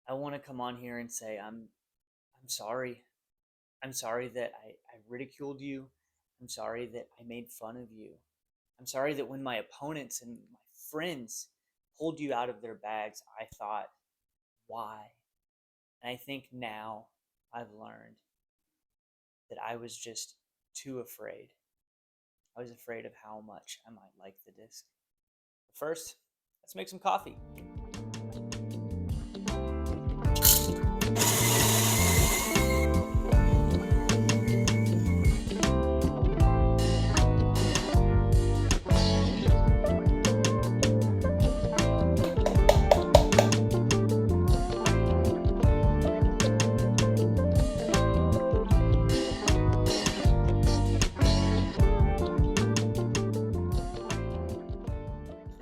I want to come on here and say I'm sorry. I'm sorry that I ridiculed you. I'm sorry that I made fun of you. I'm sorry that when my opponents and my friends pulled you out of their bags, I thought, why? And I think now I've learned that I was just too afraid. I was afraid of how much I might like the disc. But first, let's make some coffee.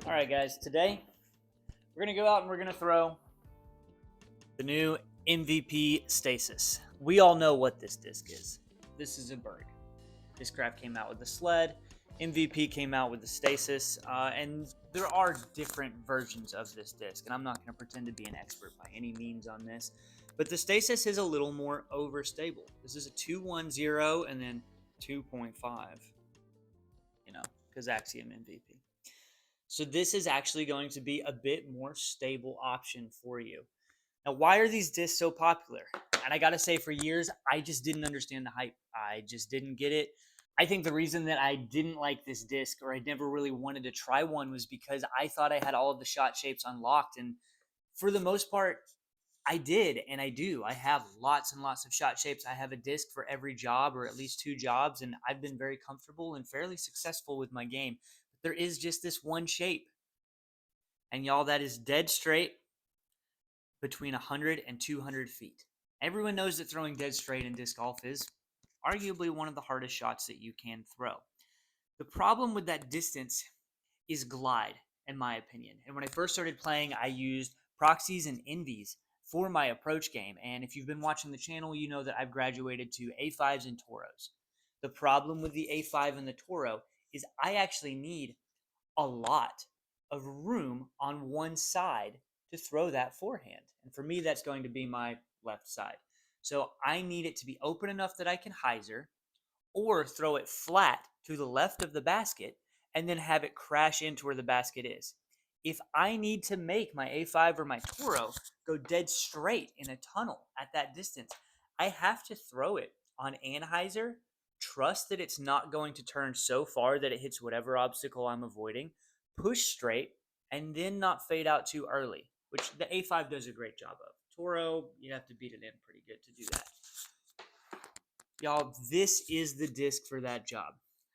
All right, guys, today we're going to go out and we're going to throw the new MVP Stasis. We all know what this disc is. This is a BERG. Discraft came out with the sled. MVP came out with the Stasis, and there are different versions of this disc, and I'm not going to pretend to be an expert by any means on this, but the Stasis is a little more overstable. This is a 210 and then 2.5, because Axiom MVP. So this is actually going to be a bit more stable option for you. Now, why are these discs so popular? And I got to say, for years, I just didn't understand the hype. I just didn't get it. I think the reason that I didn't like this disc, or I never really wanted to try one, was because I thought I had all of the shot shapes unlocked. And for the most part, I did, and I do. I have lots and lots of shot shapes. I have a disc for every job, or at least 2 jobs, and I've been very comfortable and fairly successful with my game. But there is just this one shape. And y'all, that is dead straight between 100 and 200 feet. Everyone knows that throwing dead straight in disc golf is arguably one of the hardest shots that you can throw. The problem with that distance is glide, in my opinion. And when I first started playing, I used proxies and envies for my approach game. And if you've been watching the channel, you know that I've graduated to A5s and Toros. The problem with the A5 and the Toro is I actually need a lot of room on one side to throw that forehand. And for me, that's going to be my left side. So I need it to be open enough that I can hyzer or throw it flat to the left of the basket and then have it crash into where the basket is. If I need to make my A5 or my Toro go dead straight in a tunnel at that distance, I have to throw it on anhyzer, trust that it's not going to turn so far that it hits whatever obstacle I'm avoiding, push straight, and then not fade out too early, which the A5 does a great job of. Toro, you have to beat it in pretty good to do that. Y'all, this is the disc for that job.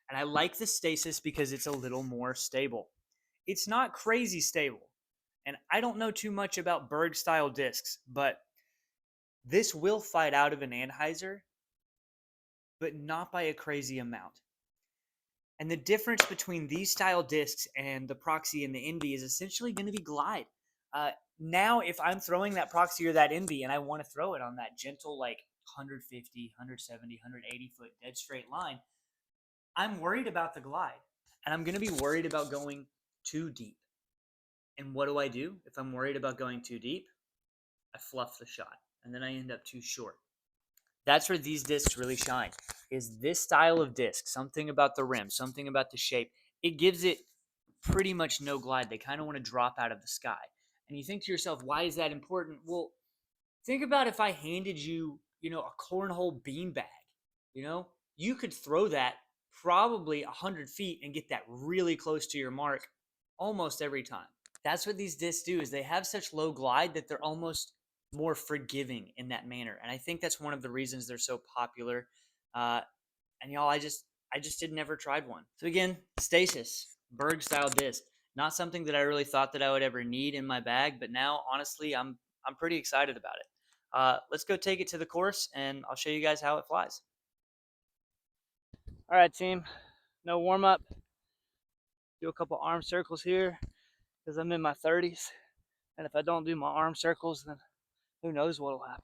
And I like the Stasis because it's a little more stable. It's not crazy stable. And I don't know too much about BERG style discs, but this will fight out of an anhyzer, but not by a crazy amount. And the difference between these style discs and the proxy and the envy is essentially going to be glide. Now, if I'm throwing that proxy or that envy and I want to throw it on that gentle, like 150, 170, 180 foot dead straight line, I'm worried about the glide. And I'm going to be worried about going too deep. And what do? If I'm worried about going too deep, I fluff the shot. And then I end up too short. That's where these discs really shine, is this style of disc. Something about the rim, something about the shape. It gives it pretty much no glide. They kind of want to drop out of the sky. And you think to yourself, why is that important? Well, think about if I handed you, a cornhole beanbag, you could throw that probably 100 feet and get that really close to your mark almost every time. That's what these discs do, is they have such low glide that they're almost more forgiving in that manner. And I think that's one of the reasons they're so popular. And y'all, I just had never tried one. So again, Stasis, BERG style disc. Not something that I really thought that I would ever need in my bag, but now honestly, I'm pretty excited about it. Let's go take it to the course, and I'll show you guys how it flies. All right, team. No warm up. Do a couple arm circles here because I'm in my 30s, and if I don't do my arm circles, then who knows what will happen.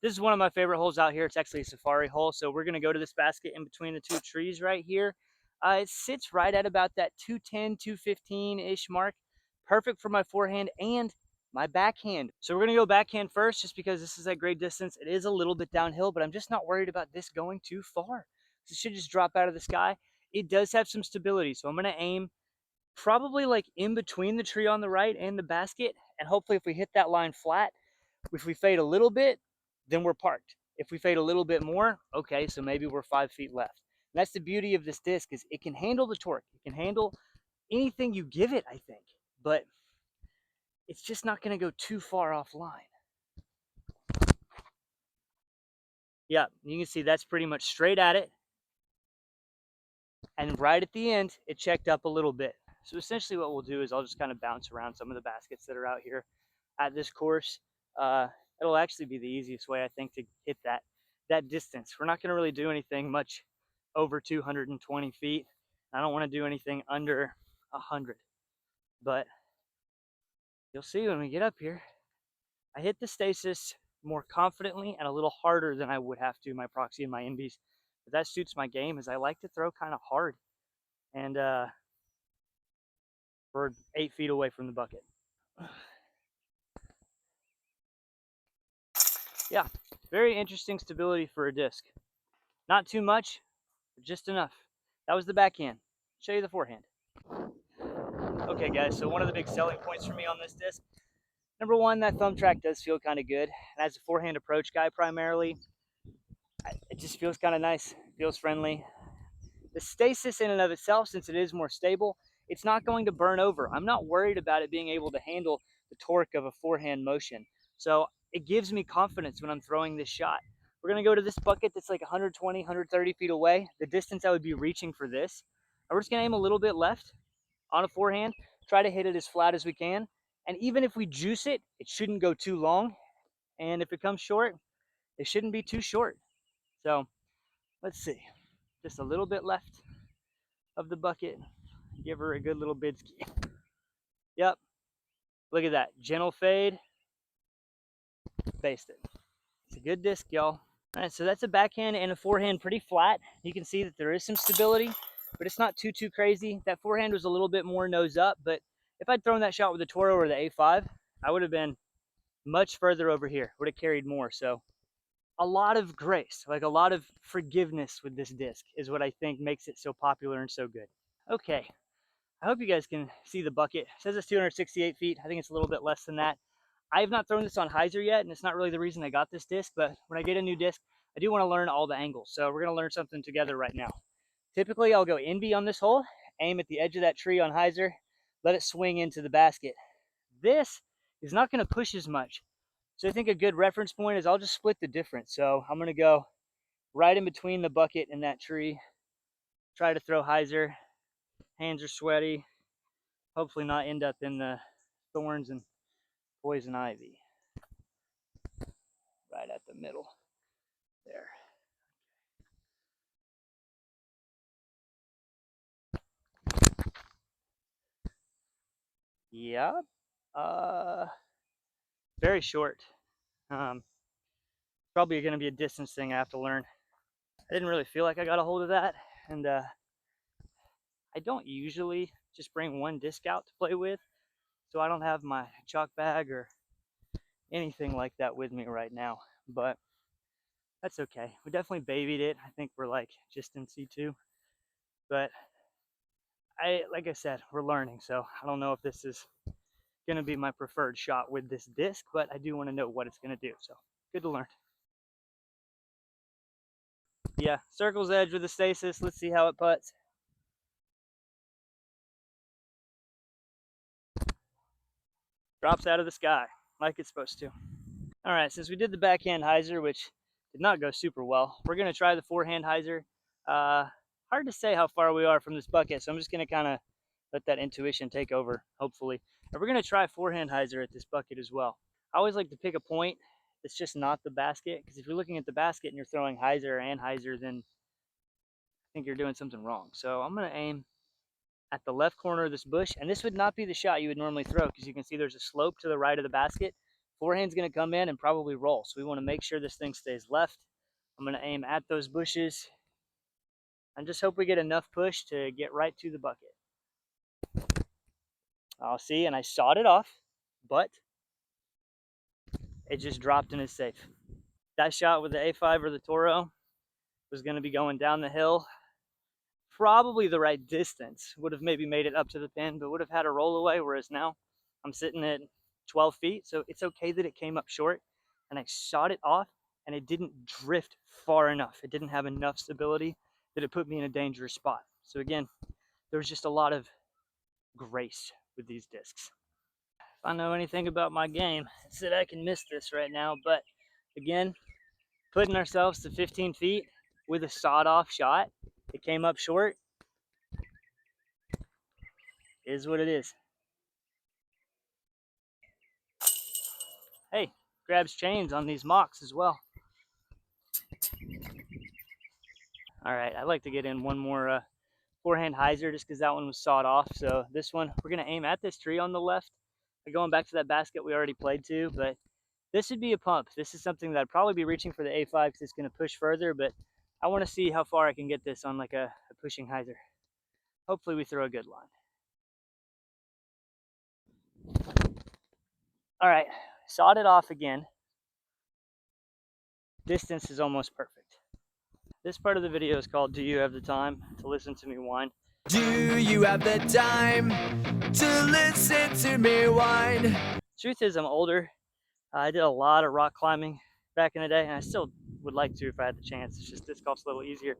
This is one of my favorite holes out here. It's actually a safari hole, so we're going to go to this basket in between the 2 trees right here. It sits right at about that 210, 215-ish mark. Perfect for my forehand and my backhand. So we're gonna go backhand first just because this is at great distance. It is a little bit downhill, but I'm just not worried about this going too far. It should just drop out of the sky. It does have some stability, so I'm gonna aim probably like in between the tree on the right and the basket, and hopefully if we hit that line flat, if we fade a little bit, then we're parked. If we fade a little bit more, okay, so maybe we're 5 feet left. And that's the beauty of this disc, is it can handle the torque. It can handle anything you give it, I think, but it's just not gonna go too far offline. Yeah, you can see that's pretty much straight at it. And right at the end, it checked up a little bit. So essentially what we'll do is I'll just kind of bounce around some of the baskets that are out here at this course. It'll actually be the easiest way, I think, to hit that distance. We're not gonna really do anything much over 220 feet. I don't wanna do anything under 100, but you'll see when we get up here. I hit the Stasis more confidently and a little harder than I would have to my proxy and my invies. But that suits my game, as I like to throw kind of hard, and we're 8 feet away from the bucket. Yeah, very interesting stability for a disc. Not too much, but just enough. That was the backhand. Show you the forehand. Okay guys, so one of the big selling points for me on this disc, number one, that thumb track does feel kind of good. And as a forehand approach guy primarily, it just feels kind of nice, feels friendly. The Stasis in and of itself, since it is more stable, it's not going to burn over. I'm not worried about it being able to handle the torque of a forehand motion. So it gives me confidence when I'm throwing this shot. We're gonna go to this bucket that's like 120, 130 feet away, the distance I would be reaching for this. And we're just gonna aim a little bit left on a forehand, try to hit it as flat as we can. And even if we juice it, it shouldn't go too long. And if it comes short, it shouldn't be too short. So let's see, just a little bit left of the bucket. Give her a good little bid ski. Yep. Look at that. Gentle fade. Based it. It's a good disc, y'all. All right, so that's a backhand and a forehand pretty flat. You can see that there is some stability, but it's not too crazy. That forehand was a little bit more nose up, but if I'd thrown that shot with the Toro or the A5, I would have been much further over here. Would have carried more. So a lot of grace, like a lot of forgiveness with this disc is what I think makes it so popular and so good. Okay, I hope you guys can see the bucket. It says it's 268 feet. I think it's a little bit less than that. I have not thrown this on hyzer yet, and it's not really the reason I got this disc, but when I get a new disc, I do want to learn all the angles. So we're going to learn something together right now. Typically, I'll go NB on this hole, aim at the edge of that tree on hyzer, let it swing into the basket. This is not going to push as much. So I think a good reference point is I'll just split the difference. So I'm going to go right in between the bucket and that tree, try to throw hyzer. Hands are sweaty. Hopefully not end up in the thorns and poison ivy. Right at the middle there. Yeah. Very short. Probably going to be a distance thing I have to learn. I didn't really feel like I got a hold of that, and I don't usually just bring one disc out to play with, so I don't have my chalk bag or anything like that with me right now, but that's okay. We definitely babied it. I think we're like just in C2, but like I said, we're learning, so I don't know if this is going to be my preferred shot with this disc, but I do want to know what it's going to do, so good to learn. Yeah, circle's edge with the Stasis. Let's see how it putts. Drops out of the sky like it's supposed to. All right, since we did the backhand hyzer, which did not go super well, we're going to try the forehand hyzer. Hard to say how far we are from this bucket, so I'm just going to kind of let that intuition take over, hopefully. And we're going to try forehand hyzer at this bucket as well. I always like to pick a point that's just not the basket, because if you're looking at the basket and you're throwing hyzer and hyzer, then I think you're doing something wrong. So I'm going to aim at the left corner of this bush, and this would not be the shot you would normally throw, because you can see there's a slope to the right of the basket. Forehand's going to come in and probably roll, so we want to make sure this thing stays left. I'm going to aim at those bushes and just hope we get enough push to get right to the bucket. I'll see, and I sawed it off, but it just dropped and is safe. That shot with the A5 or the Toro was going to be going down the hill. Probably the right distance. Would have maybe made it up to the pin, but would have had a roll away, whereas now I'm sitting at 12 feet. So it's okay that it came up short and I shot it off and it didn't drift far enough. It didn't have enough stability that it put me in a dangerous spot. So again, there was just a lot of grace with these discs. If I know anything about my game, it's that I can miss this right now. But again, putting ourselves to 15 feet with a sawed-off shot, it came up short, is what it is. Hey, grabs chains on these mocks as well. All right, I'd like to get in one more forehand hyzer just because that one was sawed off. So this one, we're gonna aim at this tree on the left. Going back to that basket we already played to, but this would be a pump. This is something that I'd probably be reaching for the A5 because it's gonna push further, but I wanna see how far I can get this on like a pushing hyzer. Hopefully we throw a good line. All right, sawed it off again. Distance is almost perfect. This part of the video is called Do You Have the Time to Listen to Me Whine? Do you have the time to listen to me whine? Truth is, I'm older. I did a lot of rock climbing back in the day, and I still would like to if I had the chance. It's just disc golf's a little easier.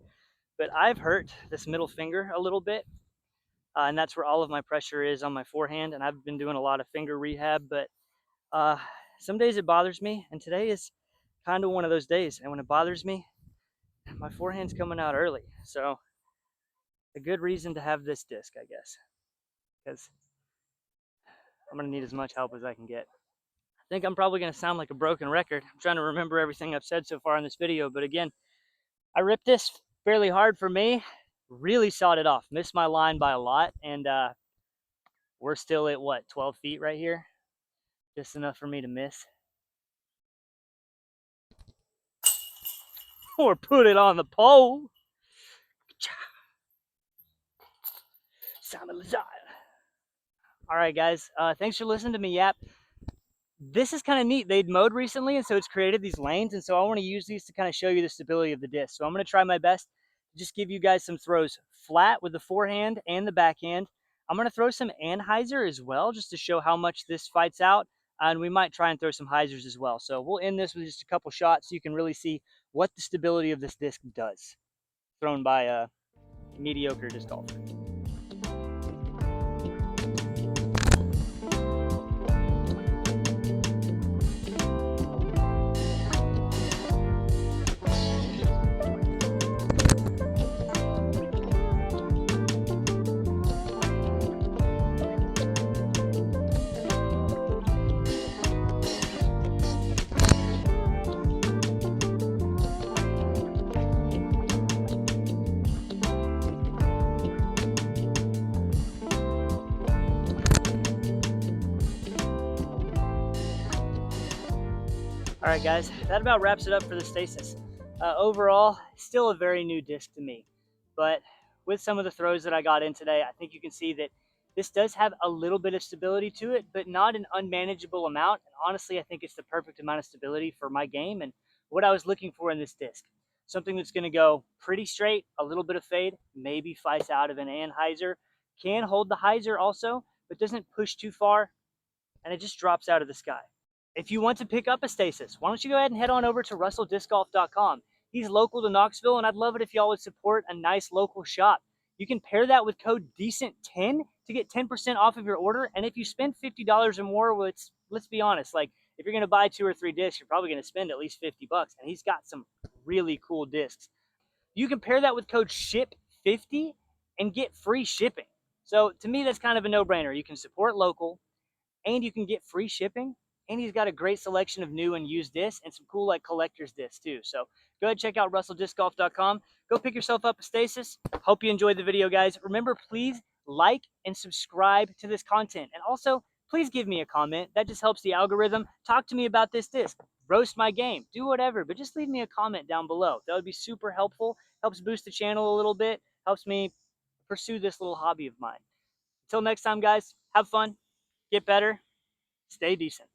But I've hurt this middle finger a little bit, and that's where all of my pressure is on my forehand. And I've been doing a lot of finger rehab, but some days it bothers me, and today is kind of one of those days. And when it bothers me, my forehand's coming out early. So a good reason to have this disc, I guess, because I'm gonna need as much help as I can get. I think I'm probably gonna sound like a broken record. I'm trying to remember everything I've said so far in this video, but again, I ripped this fairly hard for me, really sawed it off, missed my line by a lot, and we're still at what, 12 feet right here? Just enough for me to miss. Or put it on the pole. All right, guys, thanks for listening to me yap. This is kind of neat. They'd mowed recently, and so it's created these lanes, and so I want to use these to kind of show you the stability of the disc. So I'm going to try my best to just give you guys some throws flat with the forehand and the backhand. I'm going to throw some anhyzer as well, just to show how much this fights out, and we might try and throw some hyzers as well. So we'll end this with just a couple shots so you can really see what the stability of this disc does, thrown by a mediocre disc golfer. All right, guys, that about wraps it up for the Stasis. Overall, still a very new disc to me, but with some of the throws that I got in today, I think you can see that this does have a little bit of stability to it, but not an unmanageable amount. And honestly, I think it's the perfect amount of stability for my game and what I was looking for in this disc. Something that's going to go pretty straight, a little bit of fade, maybe fights out of an anhyzer, can hold the hyzer also, but doesn't push too far, and it just drops out of the sky. If you want to pick up a Stasis, why don't you go ahead and head on over to russelldiskgolf.com. He's local to Knoxville, and I'd love it if y'all would support a nice local shop. You can pair that with code DECENT10 to get 10% off of your order. And if you spend $50 or more, let's be honest, like if you're going to buy 2 or 3 discs, you're probably going to spend at least $50. And he's got some really cool discs. You can pair that with code SHIP50 and get free shipping. So to me, that's kind of a no-brainer. You can support local, and you can get free shipping. And he's got a great selection of new and used discs and some cool like collector's discs too. So go ahead and check out russelldiskgolf.com. Go pick yourself up a Stasis. Hope you enjoyed the video, guys. Remember, please like and subscribe to this content. And also, please give me a comment. That just helps the algorithm. Talk to me about this disc. Roast my game. Do whatever. But just leave me a comment down below. That would be super helpful. Helps boost the channel a little bit. Helps me pursue this little hobby of mine. Until next time, guys, have fun. Get better. Stay decent.